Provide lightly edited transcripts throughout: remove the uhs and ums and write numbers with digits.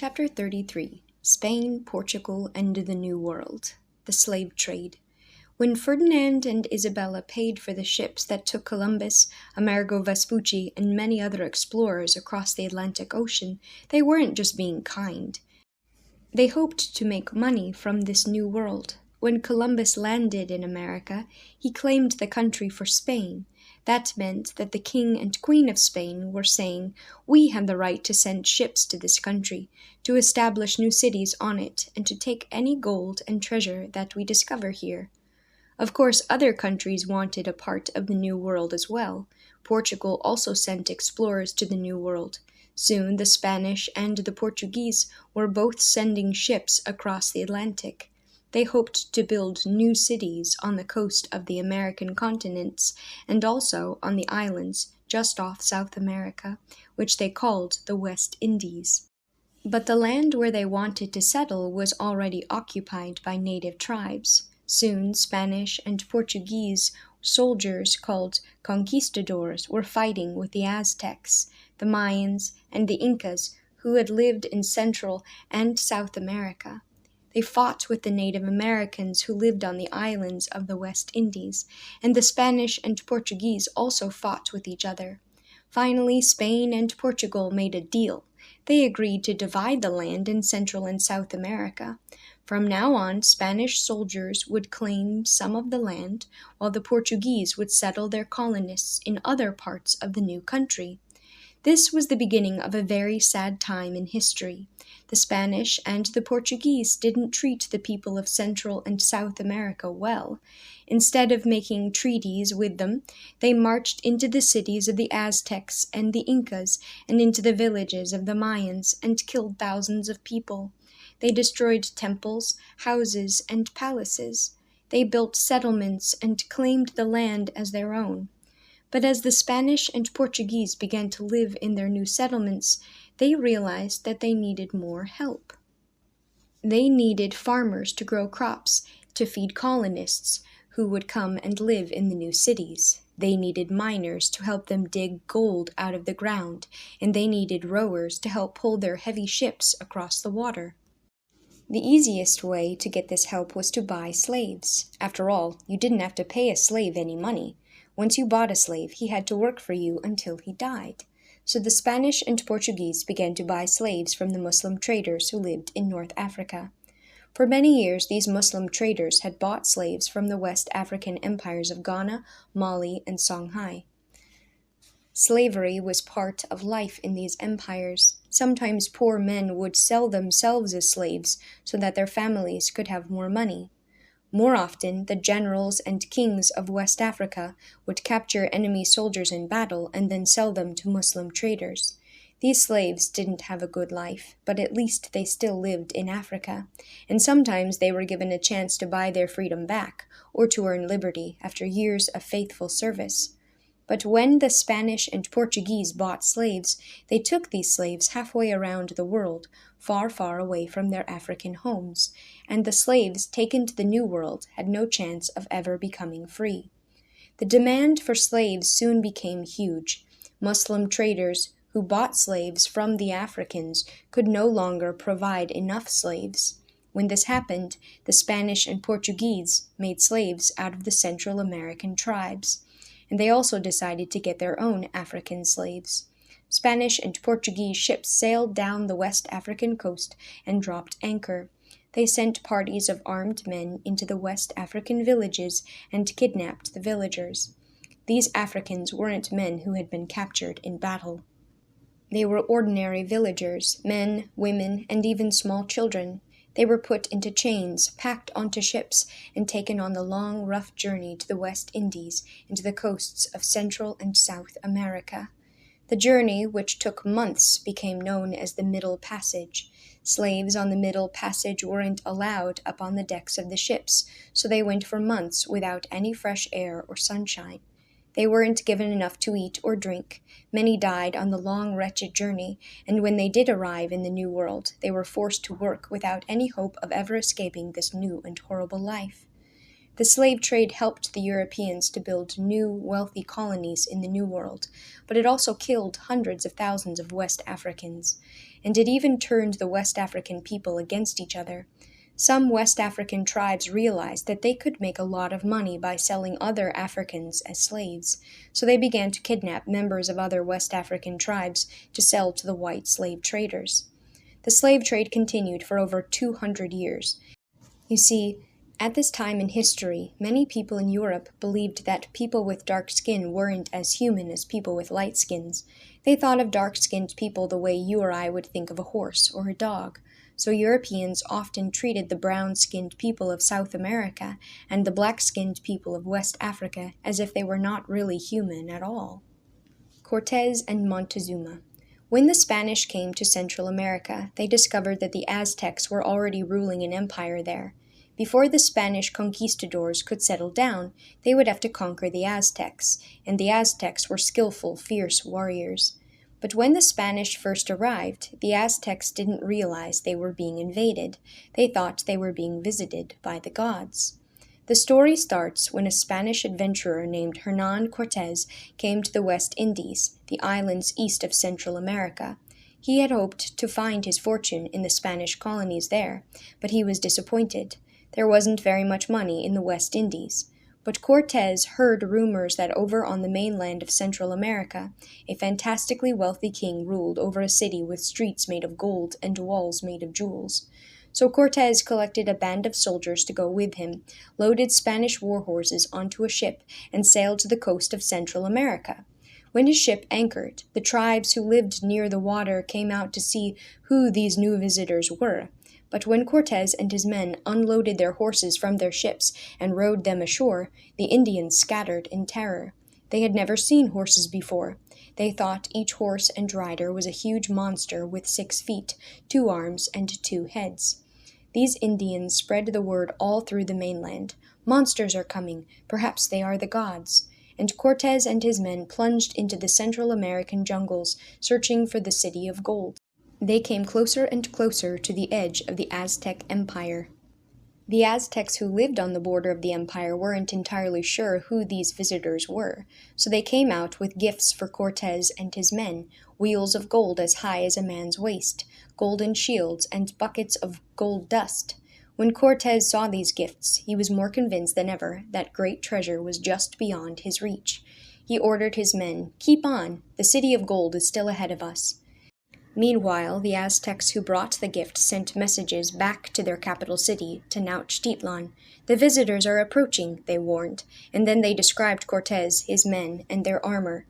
Chapter 33 Spain, Portugal, and the New World. The Slave Trade. When Ferdinand and Isabella paid for the ships that took Columbus, Amerigo Vespucci, and many other explorers across the Atlantic Ocean, they weren't just being kind. They hoped to make money from this new world. When Columbus landed in America, he claimed the country for Spain. That meant that the King and Queen of Spain were saying, "We have the right to send ships to this country, to establish new cities on it, and to take any gold and treasure that we discover here." Of course, other countries wanted a part of the New World as well. Portugal also sent explorers to the New World. Soon the Spanish and the Portuguese were both sending ships across the Atlantic. They hoped to build new cities on the coast of the American continents and also on the islands just off South America, which they called the West Indies. But the land where they wanted to settle was already occupied by native tribes. Soon Spanish and Portuguese soldiers called conquistadors were fighting with the Aztecs, the Mayans, and the Incas who had lived in Central and South America. They fought with the Native Americans who lived on the islands of the West Indies, and the Spanish and Portuguese also fought with each other. Finally, Spain and Portugal made a deal. They agreed to divide the land in Central and South America. From now on, Spanish soldiers would claim some of the land, while the Portuguese would settle their colonists in other parts of the new country. This was the beginning of a very sad time in history. The Spanish and the Portuguese didn't treat the people of Central and South America well. Instead of making treaties with them, they marched into the cities of the Aztecs and the Incas and into the villages of the Mayans and killed thousands of people. They destroyed temples, houses, and palaces. They built settlements and claimed the land as their own. But as the Spanish and Portuguese began to live in their new settlements, they realized that they needed more help. They needed farmers to grow crops, to feed colonists who would come and live in the new cities. They needed miners to help them dig gold out of the ground, and they needed rowers to help pull their heavy ships across the water. The easiest way to get this help was to buy slaves. After all, you didn't have to pay a slave any money. Once you bought a slave, he had to work for you until he died. So the Spanish and Portuguese began to buy slaves from the Muslim traders who lived in North Africa. For many years, these Muslim traders had bought slaves from the West African empires of Ghana, Mali, and Songhai. Slavery was part of life in these empires. Sometimes poor men would sell themselves as slaves so that their families could have more money. More often, the generals and kings of West Africa would capture enemy soldiers in battle and then sell them to Muslim traders. These slaves didn't have a good life, but at least they still lived in Africa, and sometimes they were given a chance to buy their freedom back or to earn liberty after years of faithful service. But when the Spanish and Portuguese bought slaves, they took these slaves halfway around the world, far, far away from their African homes, and the slaves taken to the New World had no chance of ever becoming free. The demand for slaves soon became huge. Muslim traders who bought slaves from the Africans could no longer provide enough slaves. When this happened, the Spanish and Portuguese made slaves out of the Central American tribes, and they also decided to get their own African slaves. Spanish and Portuguese ships sailed down the West African coast and dropped anchor. They sent parties of armed men into the West African villages and kidnapped the villagers. These Africans weren't men who had been captured in battle. They were ordinary villagers, men, women, and even small children. They were put into chains, packed onto ships, and taken on the long, rough journey to the West Indies and to the coasts of Central and South America. The journey, which took months, became known as the Middle Passage. Slaves on the Middle Passage weren't allowed up on the decks of the ships, so they went for months without any fresh air or sunshine. They weren't given enough to eat or drink. Many died on the long, wretched journey, and when they did arrive in the New World, they were forced to work without any hope of ever escaping this new and horrible life. The slave trade helped the Europeans to build new, wealthy colonies in the New World, but it also killed hundreds of thousands of West Africans. and it even turned the West African people against each other. Some West African tribes realized that they could make a lot of money by selling other Africans as slaves, so they began to kidnap members of other West African tribes to sell to the white slave traders. The slave trade continued for over 200 years. You see, at this time in history, many people in Europe believed that people with dark skin weren't as human as people with light skins. They thought of dark-skinned people the way you or I would think of a horse or a dog. So Europeans often treated the brown-skinned people of South America and the black-skinned people of West Africa as if they were not really human at all. Cortez and Montezuma. When the Spanish came to Central America, they discovered that the Aztecs were already ruling an empire there. Before the Spanish conquistadors could settle down, they would have to conquer the Aztecs, and the Aztecs were skillful, fierce warriors. But when the Spanish first arrived, the Aztecs didn't realize they were being invaded. They thought they were being visited by the gods. The story starts when a Spanish adventurer named Hernán Cortez came to the West Indies, the islands east of Central America. He had hoped to find his fortune in the Spanish colonies there, but he was disappointed. There wasn't very much money in the West Indies. But Cortez heard rumors that over on the mainland of Central America, a fantastically wealthy king ruled over a city with streets made of gold and walls made of jewels. So Cortez collected a band of soldiers to go with him, loaded Spanish war horses onto a ship, and sailed to the coast of Central America. When his ship anchored, the tribes who lived near the water came out to see who these new visitors were. But when Cortez and his men unloaded their horses from their ships and rowed them ashore, the Indians scattered in terror. They had never seen horses before. They thought each horse and rider was a huge monster with 6 feet, 2 arms, and 2 heads. These Indians spread the word all through the mainland. Monsters are coming. Perhaps they are the gods. And Cortez and his men plunged into the Central American jungles, searching for the city of gold. They came closer and closer to the edge of the Aztec Empire. The Aztecs who lived on the border of the empire weren't entirely sure who these visitors were, so they came out with gifts for Cortez and his men, wheels of gold as high as a man's waist, golden shields, and buckets of gold dust. When Cortez saw these gifts, he was more convinced than ever that great treasure was just beyond his reach. He ordered his men, "Keep on! The city of gold is still ahead of us." Meanwhile, the Aztecs who brought the gift sent messages back to their capital city, Tenochtitlan. "The visitors are approaching," they warned, and then they described Cortez, his men, and their armor.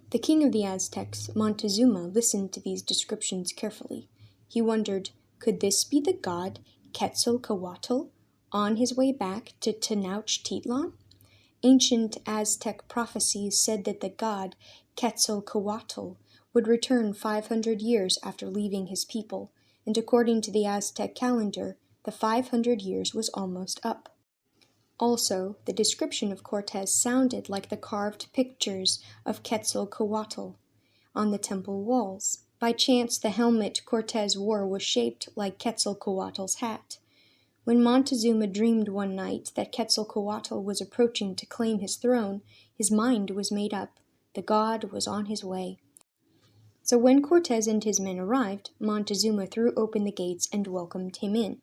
The king of the Aztecs, Montezuma, listened to these descriptions carefully. He wondered, could this be the god Quetzalcoatl on his way back to Tenochtitlan? Ancient Aztec prophecies said that the god Quetzalcoatl would return 500 years after leaving his people, and according to the Aztec calendar, the 500 years was almost up. Also, the description of Cortez sounded like the carved pictures of Quetzalcoatl on the temple walls. By chance, the helmet Cortez wore was shaped like Quetzalcoatl's hat. When Montezuma dreamed one night that Quetzalcoatl was approaching to claim his throne, his mind was made up. The god was on his way. So when Cortez and his men arrived, Montezuma threw open the gates and welcomed him in.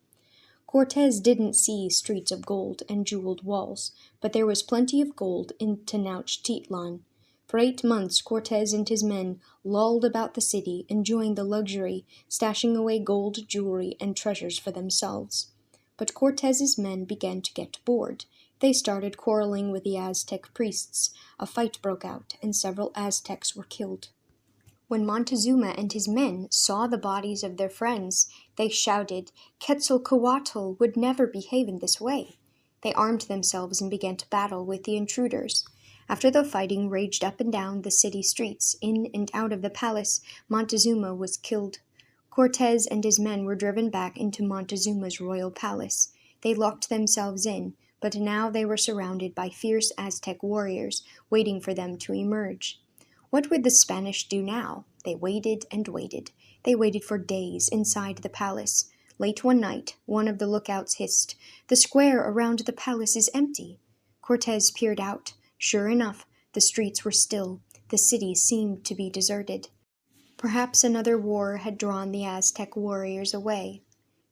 Cortez didn't see streets of gold and jeweled walls, but there was plenty of gold in Tenochtitlan. For 8 months, Cortez and his men lolled about the city, enjoying the luxury, stashing away gold, jewelry, and treasures for themselves. But Cortez's men began to get bored. They started quarreling with the Aztec priests. A fight broke out, and several Aztecs were killed. When Montezuma and his men saw the bodies of their friends, they shouted, "Quetzalcoatl would never behave in this way." They armed themselves and began to battle with the intruders. After the fighting raged up and down the city streets, in and out of the palace, Montezuma was killed. Cortez and his men were driven back into Montezuma's royal palace. They locked themselves in, but now they were surrounded by fierce Aztec warriors, waiting for them to emerge. What would the Spanish do now? They waited and waited. They waited for days inside the palace. Late one night, one of the lookouts hissed, "The square around the palace is empty." Cortez peered out. Sure enough, the streets were still. The city seemed to be deserted. Perhaps another war had drawn the Aztec warriors away.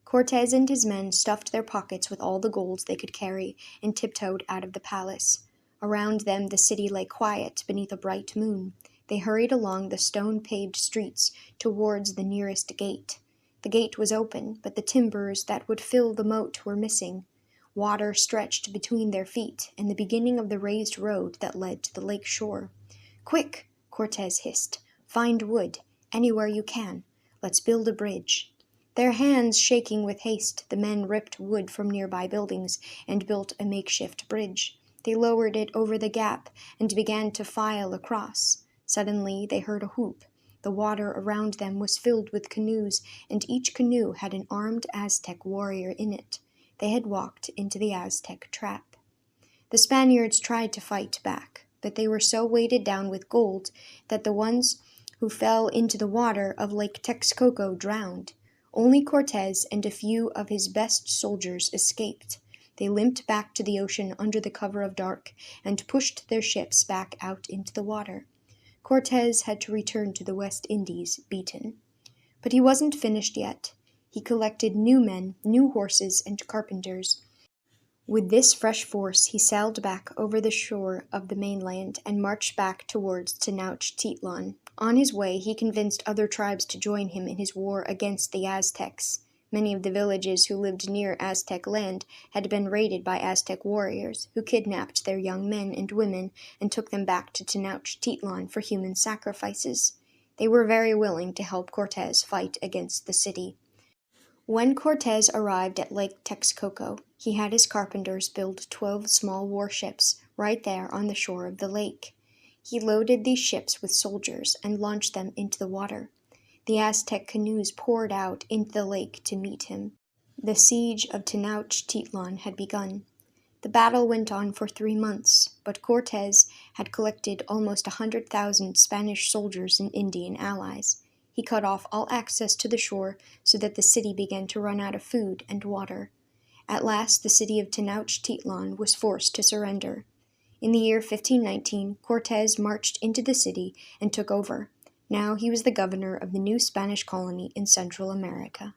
Cortez and his men stuffed their pockets with all the gold they could carry and tiptoed out of the palace. Around them the city lay quiet beneath a bright moon. They hurried along the stone-paved streets towards the nearest gate. The gate was open, but the timbers that would fill the moat were missing. Water stretched between their feet and the beginning of the raised road that led to the lake shore. "Quick!" Cortez hissed. "Find wood, anywhere you can. Let's build a bridge." Their hands shaking with haste, the men ripped wood from nearby buildings and built a makeshift bridge. They lowered it over the gap and began to file across. Suddenly they heard a whoop. The water around them was filled with canoes, and each canoe had an armed Aztec warrior in it. They had walked into the Aztec trap. The Spaniards tried to fight back, but they were so weighted down with gold that the ones who fell into the water of Lake Texcoco drowned. Only Cortez and a few of his best soldiers escaped. They limped back to the ocean under the cover of dark and pushed their ships back out into the water. Cortez had to return to the West Indies beaten. But he wasn't finished yet. He collected new men, new horses, and carpenters. With this fresh force he sailed back over the shore of the mainland and marched back towards Tenochtitlan. On his way, he convinced other tribes to join him in his war against the Aztecs. Many of the villages who lived near Aztec land had been raided by Aztec warriors, who kidnapped their young men and women and took them back to Tenochtitlan for human sacrifices. They were very willing to help Cortez fight against the city. When Cortez arrived at Lake Texcoco, he had his carpenters build 12 small warships right there on the shore of the lake. He loaded these ships with soldiers and launched them into the water. The Aztec canoes poured out into the lake to meet him. The siege of Tenochtitlan had begun. The battle went on for 3 months, but Cortez had collected almost 100,000 Spanish soldiers and Indian allies. He cut off all access to the shore so that the city began to run out of food and water. At last, the city of Tenochtitlan was forced to surrender. In the year 1519, Cortez marched into the city and took over. Now he was the governor of the new Spanish colony in Central America.